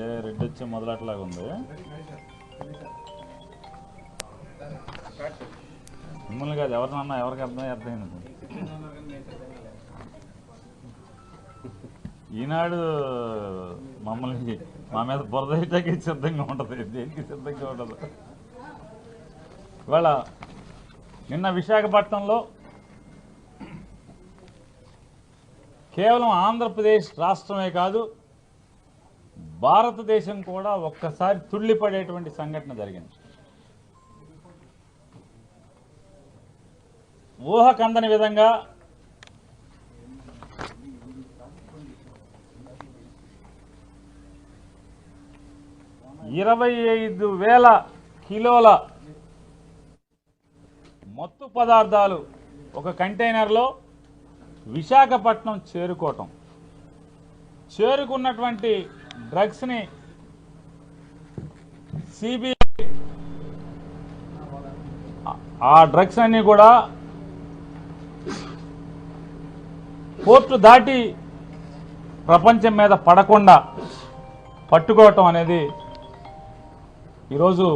అంటే రెడ్ వచ్చి మొదలట్లాగా ఉంది. మిమ్మల్ని కాదు ఎవరినన్నా ఎవరికి అర్థమైంది. ఈనాడు మమ్మల్ని మా మీద బురదకి సిద్ధంగా ఉంటుంది, దేనికి సిద్ధంగా ఉండదు. ఇవాళ నిన్న విశాఖపట్నంలో కేవలం ఆంధ్రప్రదేశ్ రాష్ట్రమే కాదు భారతదేశం కూడా ఒక్కసారి తుళ్ళిపడేటువంటి సంఘటన జరిగింది. ఊహకందని విధంగా $25,000 కిలోల మత్తు పదార్థాలు ఒక కంటైనర్లో విశాఖపట్నం చేరుకున్నటువంటి డ్రగ్స్ని సిబిఐ ఆ డ్రగ్స్ అన్ని కూడా పోర్టు దాటి ప్రపంచం మీద పడకుండా పట్టుకోవటం అనేది ఈరోజు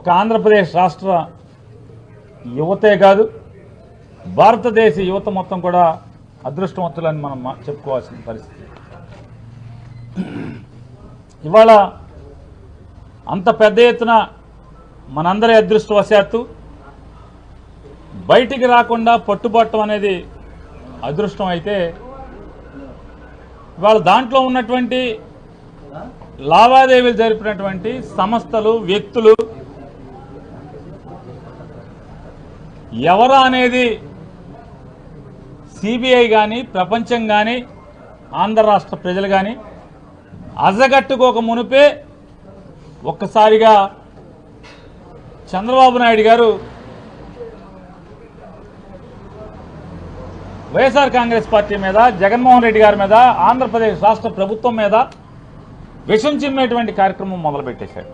ఒక ఆంధ్రప్రదేశ్ రాష్ట్ర యువతే కాదు భారతదేశ యువత మొత్తం కూడా అదృష్టవంతులని మనం చెప్పుకోవాల్సిన పరిస్థితి. ఇవాళ అంత పెద్ద ఎత్తున మనందరి అదృష్టవశాత్తు బయటికి రాకుండా పట్టుబట్టం అనేది అదృష్టం అయితే, ఇవాళ దాంట్లో ఉన్నటువంటి లావాదేవీలు జరిపినటువంటి సంస్థలు, వ్యక్తులు ఎవరా అనేది సిబిఐ కానీ ప్రపంచం కానీ ఆంధ్ర రాష్ట్ర ప్రజలు కానీ అజగట్టుకోక మునిపే ఒక్కసారిగా చంద్రబాబు నాయుడు గారు వైఎస్ఆర్ కాంగ్రెస్ పార్టీ మీద, జగన్మోహన్ రెడ్డి గారి మీద, ఆంధ్రప్రదేశ్ రాష్ట్ర ప్రభుత్వం మీద విషం చిమ్మేటువంటి కార్యక్రమం మొదలుపెట్టేశాడు.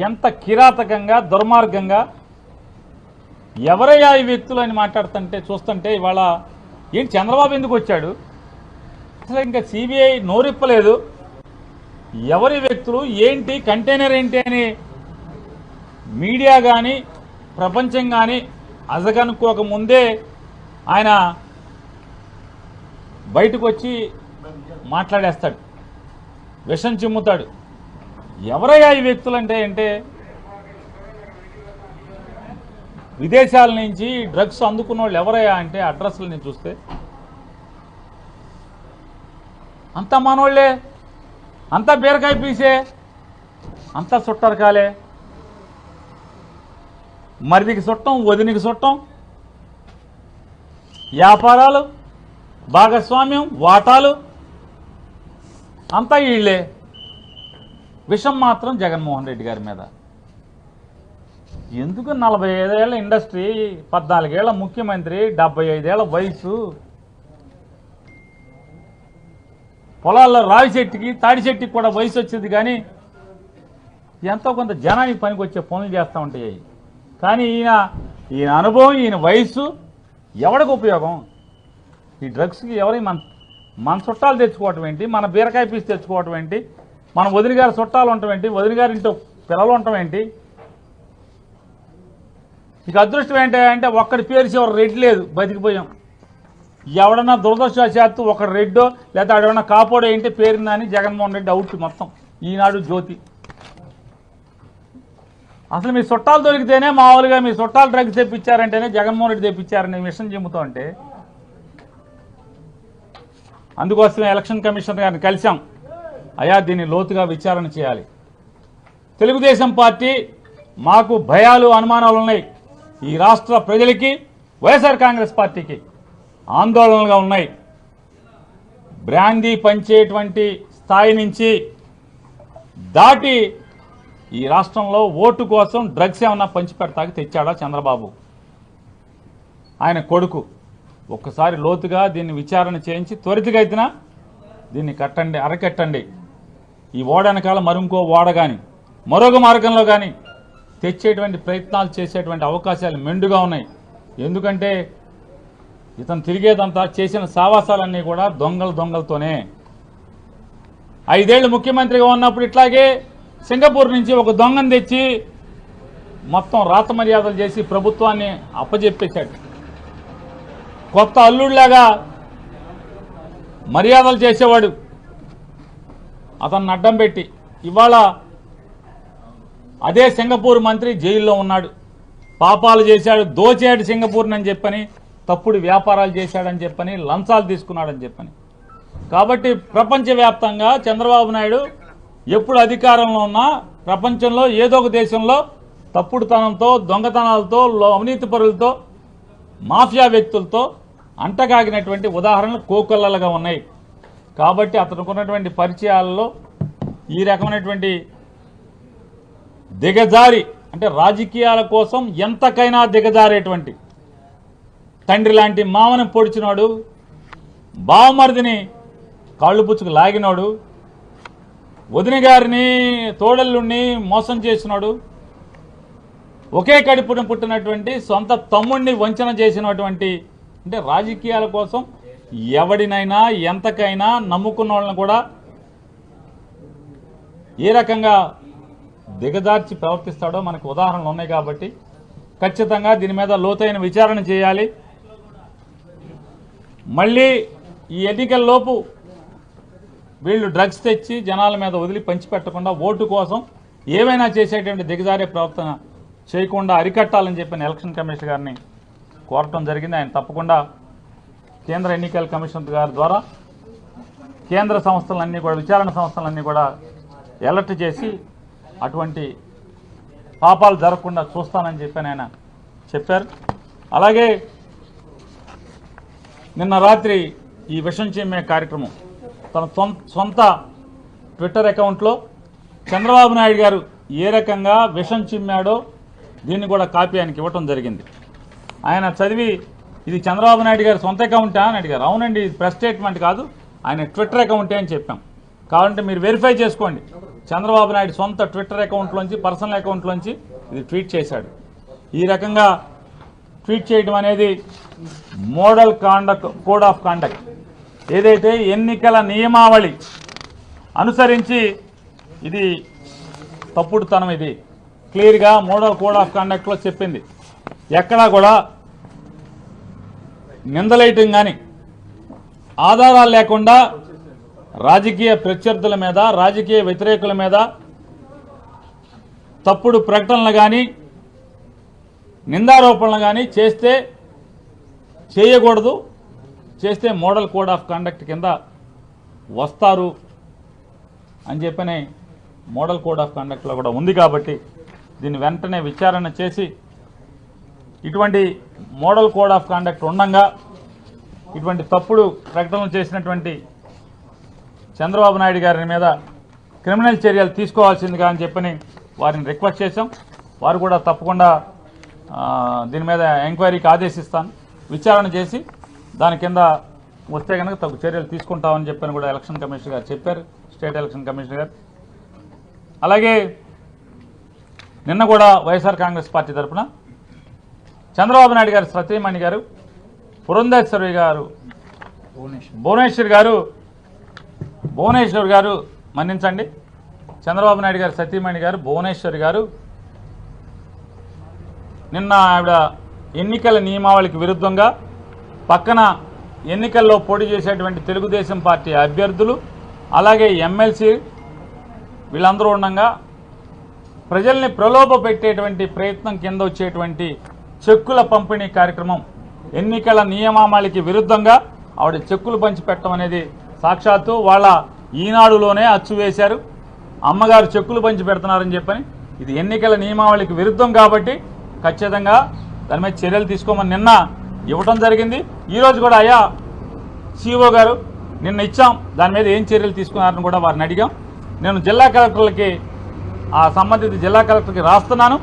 ఎంత కిరాతకంగా, దుర్మార్గంగా ఎవరయ్యా ఈ వ్యక్తులు అని మాట్లాడుతుంటే చూస్తుంటే ఇవాళ ఏంటి చంద్రబాబు ఎందుకు వచ్చాడు, అసలు ఇంకా సిబిఐ నోరిప్పలేదు, ఎవరి వ్యక్తులు ఏంటి, కంటైనర్ ఏంటి అని మీడియా కానీ ప్రపంచం కానీ అజగనుకోక ముందే ఆయన బయటకు వచ్చి మాట్లాడేస్తాడు, విషం చిమ్ముతాడు. ఎవరయ్యా ఈ వ్యక్తులు అంటే విదేశాల నుంచి డ్రగ్స్ అందుకున్న వాళ్ళు ఎవరయ్యా అంటే అడ్రస్లని చూస్తే అంతా మనోళ్లే, అంతా బీరకాయ పీసే, అంతా చుట్టరకాలే. మరిదికి చుట్టం, వదినికి చుట్టం, వ్యాపారాలు, భాగస్వామ్యం, వాటాలు అంతా వీళ్ళే. విషం మాత్రం జగన్మోహన్ రెడ్డి గారి మీద. ఎందుకు 45 ఏళ్ల ఇండస్ట్రీ, 14 ఏళ్ల ముఖ్యమంత్రి, 75 ఏళ్ల వయసు, పొలాల్లో రావి చెట్టుకి తాడి చెట్టుకి కూడా వయసు వచ్చింది, కానీ ఎంతో కొంత జనానికి పనికి వచ్చే పనులు చేస్తూ ఉంటాయి. కానీ ఈయన అనుభవం, ఈయన వయసు ఎవరికి ఉపయోగం? ఈ డ్రగ్స్కి ఎవరి మన చుట్టాలు తెచ్చుకోవటం ఏంటి, మన బీరకాయ పీస్ తెచ్చుకోవటం ఏంటి, మన వదిన గారి చుట్టాలు ఉండటం ఏంటి, వదిన గారి ఇంట్లో పిల్లలు ఉండటం ఏంటి? ఇక అదృష్టం ఏంటంటే ఒక్కడి పేరు చివరి రెడ్ లేదు, బతికిపోయాం. ఎవడన్నా దురదృష్టవశాత్తు ఒక రెడ్డో లేదా ఆడేమన్నా కాపోడో ఏంటి పేరుందని జగన్మోహన్ రెడ్డి అవుట్ మొత్తం. ఈనాడు జ్యోతి. అసలు మీ చుట్టాలు దొరికితేనే, మామూలుగా మీ చుట్టాలు డ్రగ్స్ తెప్పించారంటేనే జగన్మోహన్ రెడ్డి తెప్పించారని విషయం చెబుతూ ఉంటే, అందుకోసమే ఎలక్షన్ కమిషనర్ గారిని కలిశాం. అయ్యా దీన్ని లోతుగా విచారణ చేయాలి. తెలుగుదేశం పార్టీ మాకు భయాలు, అనుమానాలు ఉన్నాయి. ఈ రాష్ట్ర ప్రజలకి, వైఎస్ఆర్ కాంగ్రెస్ పార్టీకి ఆందోళనలుగా ఉన్నాయి. బ్రాందీ పంచేటువంటి స్థాయి నుంచి దాటి ఈ రాష్ట్రంలో ఓటు కోసం డ్రగ్స్ ఏమన్నా పంచిపెడతాకి తెచ్చాడా చంద్రబాబు? ఆయన కొడుకు. ఒక్కసారి లోతుగా దీన్ని విచారణ చేయించి త్వరితగతిన దీన్ని అరకట్టండి. ఈ ఓడనకాల మరింకో ఓడ కానీ మరొక మార్గంలో కానీ తెచ్చేటువంటి ప్రయత్నాలు చేసేటువంటి అవకాశాలు మెండుగా ఉన్నాయి. ఎందుకంటే ఇతను తిరిగేదంతా చేసిన సావాసాలన్నీ కూడా దొంగలతోనే. 5 ఏళ్ళు ముఖ్యమంత్రిగా ఉన్నప్పుడు ఇట్లాగే సింగపూర్ నుంచి ఒక దొంగను తెచ్చి మొత్తం రాత మర్యాదలు చేసి ప్రభుత్వాన్ని అప్పజెప్పేశాడు. కొత్త అల్లుడిలాగా మర్యాదలు చేసేవాడు అతన్ని అడ్డం పెట్టి. ఇవాళ అదే సింగపూర్ మంత్రి జైల్లో ఉన్నాడు. పాపాలు చేశాడు, దోచాడు సింగపూర్ని అని చెప్పని, తప్పుడు వ్యాపారాలు చేశాడని చెప్పని, లంచాలు తీసుకున్నాడని చెప్పని. కాబట్టి ప్రపంచవ్యాప్తంగా చంద్రబాబు నాయుడు ఎప్పుడు అధికారంలో ఉన్నా ప్రపంచంలో ఏదో ఒక దేశంలో తప్పుడుతనంతో, దొంగతనాలతో, అవినీతి పరులతో, మాఫియా వ్యక్తులతో అంటగాగినటువంటి ఉదాహరణలు కోకొల్లలుగా ఉన్నాయి. కాబట్టి అతనికి ఉన్నటువంటి పరిచయాలలో ఈ రకమైనటువంటి దిగజారి, అంటే రాజకీయాల కోసం ఎంతకైనా దిగజారేటువంటి, తండ్రి లాంటి మామని పొడిచినాడు, బావమరిదిని కాళ్ళు పుచ్చుకు లాగినాడు, వదిన గారిని తోడల్లుణ్ణి మోసం చేసినాడు, ఒకే కడుపున పుట్టినటువంటి సొంత తమ్ముడిని వంచన చేసినటువంటి, అంటే రాజకీయాల కోసం ఎవడినైనా ఎంతకైనా నమ్ముకున్న వాళ్ళని కూడా ఏ రకంగా దిగజార్చి ప్రవర్తిస్తాడో మనకు ఉదాహరణలు ఉన్నాయి. కాబట్టి ఖచ్చితంగా దీని మీద లోతైన విచారణ చేయాలి. మళ్ళీ ఈ ఎన్నికల్లోపు వీళ్ళు డ్రగ్స్ తెచ్చి జనాల మీద వదిలి పంచిపెట్టకుండా ఓటు కోసం ఏమైనా చేసేటువంటి దిగజారే ప్రవర్తన చేయకుండా అరికట్టాలని చెప్పిన ఎలక్షన్ కమిషన్ గారిని కోరటం జరిగింది. ఆయన తప్పకుండా కేంద్ర ఎన్నికల కమిషన్ గారి ద్వారా కేంద్ర సంస్థలన్నీ కూడా, విచారణ సంస్థలన్నీ కూడా అలర్ట్ చేసి అటువంటి పాపాలు జరగకుండా చూస్తానని చెప్పి ఆయన చెప్పారు. అలాగే నిన్న రాత్రి ఈ విషం చిమ్మే కార్యక్రమం తన సొంత ట్విట్టర్ అకౌంట్లో చంద్రబాబు నాయుడు గారు ఏ రకంగా విషం చిమ్మాడో దీన్ని కూడా కాపీ ఆయనకి ఇవ్వటం జరిగింది. ఆయన చదివి, ఇది చంద్రబాబు నాయుడు గారి సొంత అకౌంటా అని అడిగారు. అవునండి, ఇది ప్రెస్ స్టేట్మెంట్ కాదు, ఆయన ట్విట్టర్ అకౌంటే అని చెప్పాం. కావాలంటే మీరు వెరిఫై చేసుకోండి. చంద్రబాబు నాయుడు సొంత ట్విట్టర్ అకౌంట్లోంచి, పర్సనల్ అకౌంట్లోంచి ఇది ట్వీట్ చేశాడు. ఈ రకంగా ట్వీట్ చేయడం అనేది మోడల్ కోడ్ ఆఫ్ కాండక్ట్, ఏదైతే ఎన్నికల నియమావళి అనుసరించి ఇది తప్పుడుతనం. ఇది క్లియర్గా మోడల్ కోడ్ ఆఫ్ కాండక్ట్లో చెప్పింది. ఎక్కడా కూడా నిందలేయటం కానీ, ఆధారాలు లేకుండా రాజకీయ ప్రత్యర్థుల మీద, రాజకీయ వ్యతిరేకుల మీద తప్పుడు ప్రకటనలు కానీ, నిందారోపణలు కానీ చేస్తే చేయకూడదు. చేస్తే మోడల్ కోడ్ ఆఫ్ కండక్ట్ కింద వస్తారు అని చెప్పని మోడల్ కోడ్ ఆఫ్ కండక్ట్లో కూడా ఉంది. కాబట్టి దీన్ని వెంటనే విచారణ చేసి, ఇటువంటి మోడల్ కోడ్ ఆఫ్ కండక్ట్ ఉండగా ఇటువంటి తప్పుడు ప్రకటనలు చేసినటువంటి చంద్రబాబు నాయుడు గారి మీద క్రిమినల్ చర్యలు తీసుకోవాల్సిందిగా అని చెప్పని వారిని రిక్వెస్ట్ చేశాం. వారు కూడా తప్పకుండా దీని మీద ఎంక్వైరీకి ఆదేశిస్తాను, విచారణ చేసి దాని కింద వస్తే కనుక తగు చర్యలు తీసుకుంటామని చెప్పని కూడా ఎలక్షన్ కమిషనర్ గారు చెప్పారు, స్టేట్ ఎలక్షన్ కమిషనర్ గారు. అలాగే నిన్న కూడా వైఎస్ఆర్ కాంగ్రెస్ పార్టీ తరఫున చంద్రబాబు నాయుడు గారు సతీమణి గారు పురంధేశ్వరి గారు భువనేశ్వర్ గారు మన్నించండి, చంద్రబాబు నాయుడు గారు సతీమణి గారు భువనేశ్వరి గారు నిన్న ఆవిడ ఎన్నికల నియమావళికి విరుద్ధంగా పక్కన ఎన్నికల్లో పోటీ చేసేటువంటి తెలుగుదేశం పార్టీ అభ్యర్థులు, అలాగే ఎమ్మెల్సీ వీళ్ళందరూ ఉండగా ప్రజల్ని ప్రలోభ పెట్టేటువంటి ప్రయత్నం కింద వచ్చేటువంటి చెక్కుల పంపిణీ కార్యక్రమం, ఎన్నికల నియమావళికి విరుద్ధంగా ఆవిడ చెక్కులు పంచిపెట్టడం అనేది సాక్షాత్తు వాళ్ళ ఈనాడులోనే అచ్చు వేశారు. అమ్మగారు చెక్కులు పంచి పెడుతున్నారని చెప్పని, ఇది ఎన్నికల నియమావళికి విరుద్ధం కాబట్టి ఖచ్చితంగా దాని మీద చర్యలు తీసుకోమని నిన్న ఇవ్వటం జరిగింది. ఈరోజు కూడా అయ్యా సిఓ గారు నిన్న ఇచ్చాం, దాని మీద ఏం చర్యలు తీసుకున్నారని కూడా వారిని అడిగాం. నేను జిల్లా కలెక్టర్లకి, ఆ సంబంధిత జిల్లా కలెక్టర్కి రాస్తున్నాను,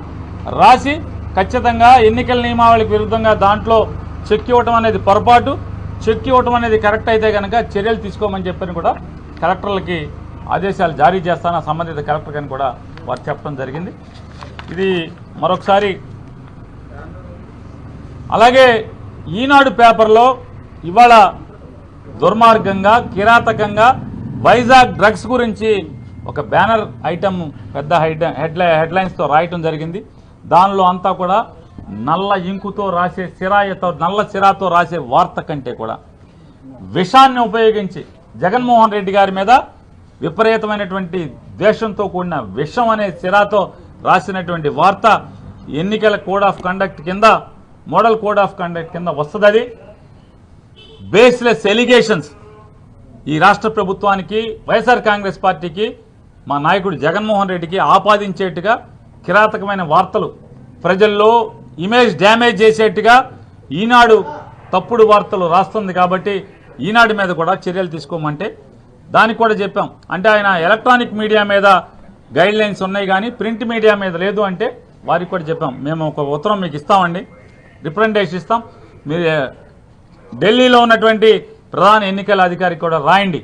రాసి ఖచ్చితంగా ఎన్నికల నియమావళికి విరుద్ధంగా దాంట్లో చెక్ ఇవ్వటం అనేది పొరపాటు, చెక్ ఇవ్వటం అనేది కరెక్ట్ అయితే కనుక చర్యలు తీసుకోమని చెప్పని కూడా కలెక్టర్లకి ఆదేశాలు జారీ చేస్తాను, సంబంధిత కలెక్టర్ అని కూడా వారు చెప్పడం జరిగింది. ఇది మరొకసారి. అలాగే ఈనాడు పేపర్లో ఇవాళ దుర్మార్గంగా కిరాతకంగా వైజాగ్ డ్రగ్స్ గురించి ఒక బ్యానర్ ఐటమ్ పెద్ద హెడ్లైన్స్తో రాయటం జరిగింది. దానిలో అంతా కూడా నల్ల ఇంకుతో రాసే నల్ల సిరాతో రాసే వార్త కంటే కూడా విషాన్ని ఉపయోగించి జగన్మోహన్ రెడ్డి గారి మీద విపరీతమైనటువంటి ద్వేషంతో కూడిన విషం అనే సిరాతో రాసినటువంటి వార్త ఎన్నికల కోడ్ ఆఫ్ కండక్ట్ కింద, మోడల్ కోడ్ ఆఫ్ కండక్ట్ కింద వస్తుంది. బేస్లెస్ ఎలిగేషన్స్ ఈ రాష్ట్ర ప్రభుత్వానికి, వైఎస్ఆర్ కాంగ్రెస్ పార్టీకి, మా నాయకుడు జగన్మోహన్ రెడ్డికి ఆపాదించేట్టుగా కిరాతకమైన వార్తలు, ప్రజల్లో ఇమేజ్ డ్యామేజ్ చేసేట్టుగా ఈనాడు తప్పుడు వార్తలు రాస్తుంది. కాబట్టి ఈనాడు మీద కూడా చర్యలు తీసుకోమంటే దానికి కూడా చెప్పాం. అంటే ఆయన ఎలక్ట్రానిక్ మీడియా మీద గైడ్ లైన్స్ ఉన్నాయి కానీ ప్రింట్ మీడియా మీద లేదు అంటే వారికి కూడా చెప్పాం. మేము ఒక ఉత్తరం మీకు ఇస్తామండి, రిప్రజెంటేషన్ ఇస్తాం, మీరు ఢిల్లీలో ఉన్నటువంటి ప్రధాన ఎన్నికల అధికారికి కూడా రాయండి.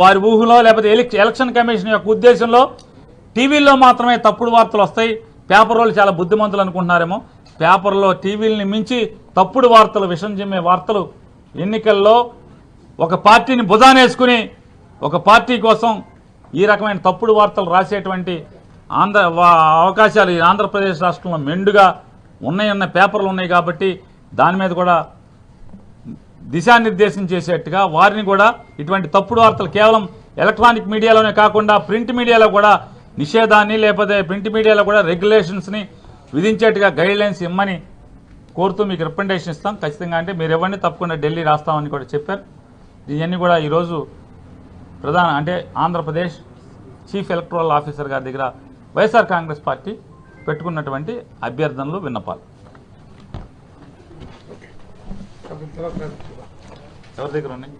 వారి ఊహలో లేకపోతే ఎలక్షన్ కమిషన్ యొక్క ఉద్దేశంలో టీవీల్లో మాత్రమే తప్పుడు వార్తలు వస్తాయి, పేపర్ వాళ్ళు చాలా బుద్ధిమంతులు అనుకుంటున్నారేమో. పేపర్లో టీవీలని మించి తప్పుడు వార్తలు, విషం చిమ్మే వార్తలు ఎన్నికల్లో ఒక పార్టీని భుజానేసుకుని ఒక పార్టీ కోసం ఈ రకమైన తప్పుడు వార్తలు రాసేటువంటి అవకాశాలు ఈ ఆంధ్రప్రదేశ్ రాష్ట్రంలో మెండుగా ఉన్నాయన్న పేపర్లు ఉన్నాయి. కాబట్టి దాని మీద కూడా దిశానిర్దేశం చేసేట్టుగా వారిని కూడా ఇటువంటి తప్పుడు వార్తలు కేవలం ఎలక్ట్రానిక్ మీడియాలోనే కాకుండా ప్రింట్ మీడియాలో కూడా నిషేధాన్ని, లేకపోతే ప్రింట్ మీడియాలో కూడా రెగ్యులేషన్స్ని విధించేట్టుగా గైడ్ లైన్స్ ఇమ్మని కోరుతూ మీకు రిప్రజెంటేషన్ ఇస్తాం ఖచ్చితంగా. అంటే మీరు ఇవ్వండి, తప్పకుండా ఢిల్లీ రాస్తామని కూడా చెప్పారు. ఇవన్నీ కూడా ఈరోజు అంటే ఆంధ్రప్రదేశ్ చీఫ్ ఎలక్టరల్ ఆఫీసర్ గారి దగ్గర వైఎస్ఆర్ కాంగ్రెస్ పార్టీ పెట్టుకున్నటువంటి అభ్యర్థనలు, విన్నపాలు. ఎవరి దగ్గర ఉన్నాయి?